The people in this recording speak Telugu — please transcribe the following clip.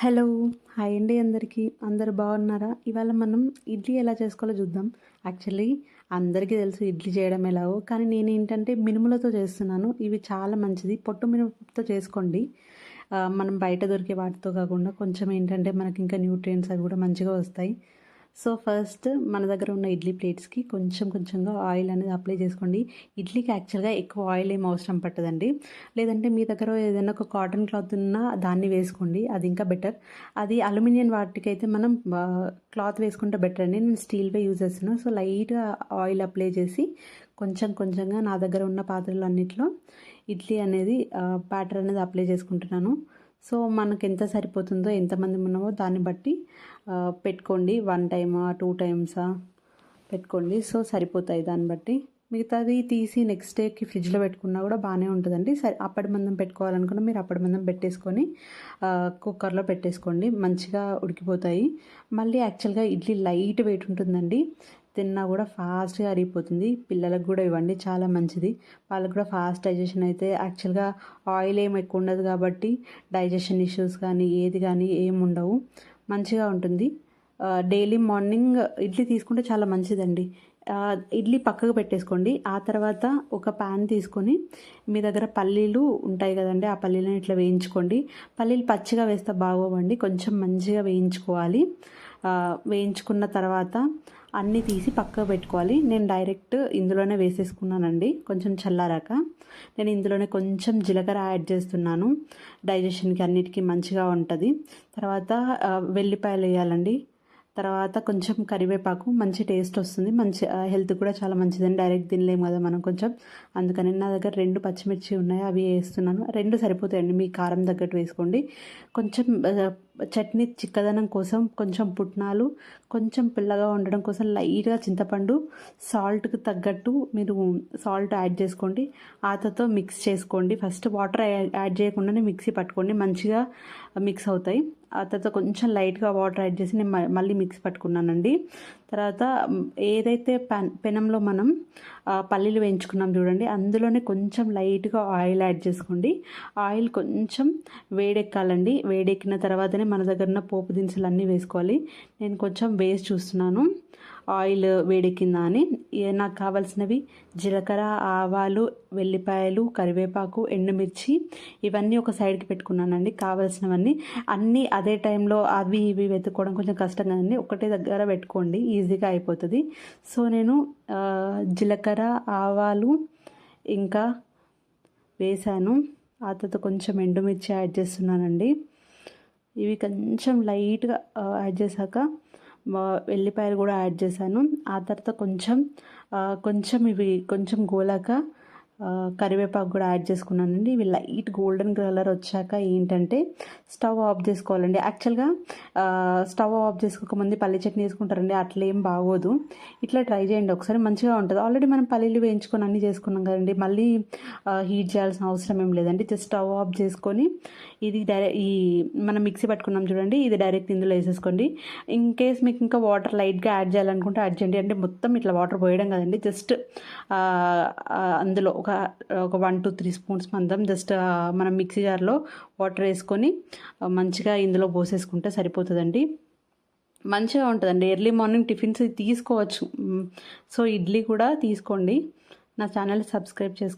హలో! హాయ్ అండి అందరికీ. అందరూ బాగున్నారా? ఇవాళ మనం ఇడ్లీ ఎలా చేసుకోవాలో చూద్దాం. యాక్చువల్లీ అందరికీ తెలుసు ఇడ్లీ చేయడం ఎలాగో. కానీ నేనేంటంటే మినుములతో చేస్తున్నాను. ఇవి చాలా మంచిది. పొట్టు మినుముతో చేసుకోండి. మనం బయట దొరికే వాటితో కాకుండా కొంచెం ఏంటంటే మనకి ఇంకా న్యూట్రియంట్స్ అవి కూడా మంచిగా వస్తాయి. సో ఫస్ట్ మన దగ్గర ఉన్న ఇడ్లీ ప్లేట్స్కి కొంచెం కొంచెంగా ఆయిల్ అనేది అప్లై చేసుకోండి. ఇడ్లీకి యాక్చువల్గా ఎక్కువ ఆయిల్ ఏం అవసరం పట్టదండి. లేదంటే మీ దగ్గర ఏదైనా ఒక కాటన్ క్లాత్ ఉన్నా దాన్ని వేసుకోండి, అది ఇంకా బెటర్. అది అల్యూమినియం వాటికైతే మనం క్లాత్ వేసుకుంటే బెటర్ అండి. నేను స్టీల్వే యూజ్ చేస్తున్నాను. సో లైట్గా ఆయిల్ అప్లై చేసి కొంచెం కొంచెంగా నా దగ్గర ఉన్న పాత్రలు అన్నిట్లో ఇడ్లీ అనేది బ్యాటర్ అనేది అప్లై చేసుకుంటున్నాను. సో మనకు ఎంత సరిపోతుందో, ఎంతమంది ఉన్నామో దాన్ని బట్టి పెట్టుకోండి. 1 టైమా 2 టైమ్సా పెట్టుకోండి. సో సరిపోతాయి దాన్ని బట్టి. మిగతాది తీసి నెక్స్ట్ డేకి ఫ్రిడ్జ్లో పెట్టుకున్నా కూడా బాగానే ఉంటుందండి. సరే అప్పటి మందం పెట్టుకోవాలనుకున్న మీరు అప్పటి మందం పెట్టేసుకొని కుక్కర్లో పెట్టేసుకోండి, మంచిగా ఉడికిపోతాయి. మళ్ళీ యాక్చువల్గా ఇడ్లీ లైట్ వెయిట్ ఉంటుందండి, తిన్నా కూడా ఫాస్ట్గా అరిగిపోతుంది. పిల్లలకు కూడా ఇవ్వండి, చాలా మంచిది. వాళ్ళకు కూడా ఫాస్ట్ డైజెషన్ అయితే యాక్చువల్గా ఆయిల్ ఏం ఎక్కువ ఉండదు కాబట్టి డైజెషన్ ఇష్యూస్ కానీ ఏది కానీ ఏమి ఉండవు, మంచిగా ఉంటుంది. డైలీ మార్నింగ్ ఇడ్లీ తీసుకుంటే చాలా మంచిదండి. ఇడ్లీ పక్కకు పెట్టేసుకోండి. ఆ తర్వాత ఒక ప్యాన్ తీసుకొని మీ దగ్గర పల్లీలు ఉంటాయి కదండి, ఆ పల్లీలను ఇట్లా వేయించుకోండి. పల్లీలు పచ్చిగా వేస్తే బాగోవండి, కొంచెం మంచిగా వేయించుకోవాలి. వేయించుకున్న తర్వాత అన్నీ తీసి పక్కకు పెట్టుకోవాలి. నేను డైరెక్ట్ ఇందులోనే వేసేసుకున్నానండి. కొంచెం చల్లారాక నేను ఇందులోనే కొంచెం జీలకర్ర యాడ్ చేస్తున్నాను, డైజెషన్కి అన్నిటికీ మంచిగా ఉంటుంది. తర్వాత వెల్లిపాయలు వేయాలండి. తర్వాత కొంచెం కరివేపాకు, మంచి టేస్ట్ వస్తుంది, మంచి హెల్త్ కూడా చాలా మంచిదండి. డైరెక్ట్ తినలేము కదా మనం కొంచెం, అందుకని నా దగ్గర 2 పచ్చిమిర్చి ఉన్నాయి, అవి వేస్తున్నాను. 2 సరిపోతాయండి, మీ కారం తగ్గట్టు వేసుకోండి. కొంచెం చట్నీ చిక్కదనం కోసం కొంచెం పుట్నాలు, కొంచెం పుల్లగా ఉండడం కోసం లైట్గా చింతపండు, సాల్ట్కి తగ్గట్టు మీరు సాల్ట్ యాడ్ చేసుకోండి. ఆతతో మిక్స్ చేసుకోండి. ఫస్ట్ వాటర్ యాడ్ చేయకుండానే మిక్సీ పట్టుకోండి, మంచిగా మిక్స్ అవుతాయి. ఆ తర్వాత కొంచెం లైట్గా వాటర్ యాడ్ చేసి నేను మళ్ళీ మిక్స్ పట్టుకున్నానండి. తర్వాత ఏదైతే పెనంలో మనం పల్లీలు వేయించుకున్నాం చూడండి, అందులోనే కొంచెం లైట్గా ఆయిల్ యాడ్ చేసుకోండి. ఆయిల్ కొంచెం వేడెక్కాలండి. వేడెక్కిన తర్వాతనే మన దగ్గర ఉన్న పోపు దినుసులు అన్నీ వేసుకోవాలి. నేను కొంచెం వేసి చూస్తున్నాను ఆయిల్ వేడెక్కిందా అని. నాకు కావాల్సినవి జీలకర్ర, ఆవాలు, వెల్లిపాయలు, కరివేపాకు, ఎండుమిర్చి, ఇవన్నీ ఒక సైడ్కి పెట్టుకున్నానండి. కావాల్సినవన్నీ అన్నీ అదే టైంలో అవి ఇవి వెతుక్కోవడం కొంచెం కష్టం కదండి, ఒకటే దగ్గర పెట్టుకోండి, ఈజీగా అయిపోతుంది. సో నేను జీలకర్ర, ఆవాలు ఇంకా వేసాను. ఆ తర్వాత కొంచెం ఎండుమిర్చి యాడ్ చేస్తున్నానండి. ఇవి కొంచెం లైట్గా యాడ్ చేశాక వెల్లిపాయలు కూడా యాడ్ చేశాను. ఆ తర్వాత కొంచెం ఇవి కొంచెం గోలాక కరివేపాకు కూడా యాడ్ చేసుకున్నానండి. ఇవి లైట్ గోల్డెన్ కలర్ వచ్చాక ఏంటంటే స్టవ్ ఆఫ్ చేసుకోవాలండి. యాక్చువల్గా స్టవ్ ఆఫ్ చేసుకోకముందు పల్లి చట్నీ వేసుకుంటారండి, అట్లా ఏం బాగోదు. ఇట్లా ట్రై చేయండి ఒకసారి, మంచిగా ఉంటుంది. ఆల్రెడీ మనం పల్లీలు వేయించుకొని అన్నీ చేసుకున్నాం కదండి, మళ్ళీ హీట్ చేయాల్సిన అవసరం ఏం లేదండి. జస్ట్ స్టవ్ ఆఫ్ చేసుకొని ఇది ఈ మనం మిక్సీ పట్టుకున్నాం చూడండి, ఇది డైరెక్ట్ ఇందులో వేసేసుకోండి. ఇన్ కేస్ మీకు ఇంకా వాటర్ లైట్గా యాడ్ చేయాలనుకుంటే యాడ్ చేయండి. అంటే మొత్తం ఇట్లా వాటర్ పోయడం కదండి, జస్ట్ అందులో ఒక 1 to 3 స్పూన్స్ మందం జస్ట్ మనం మిక్సీ జార్లో వాటర్ వేసుకొని మంచిగా ఇందులో పోసేసుకుంటే సరిపోతుందండి. మంచిగా ఉంటుందండి. ఎర్లీ మార్నింగ్ టిఫిన్స్ తీసుకోవచ్చు. సో ఇడ్లీ కూడా తీసుకోండి. నా ఛానల్ సబ్స్క్రైబ్ చేసుకోండి.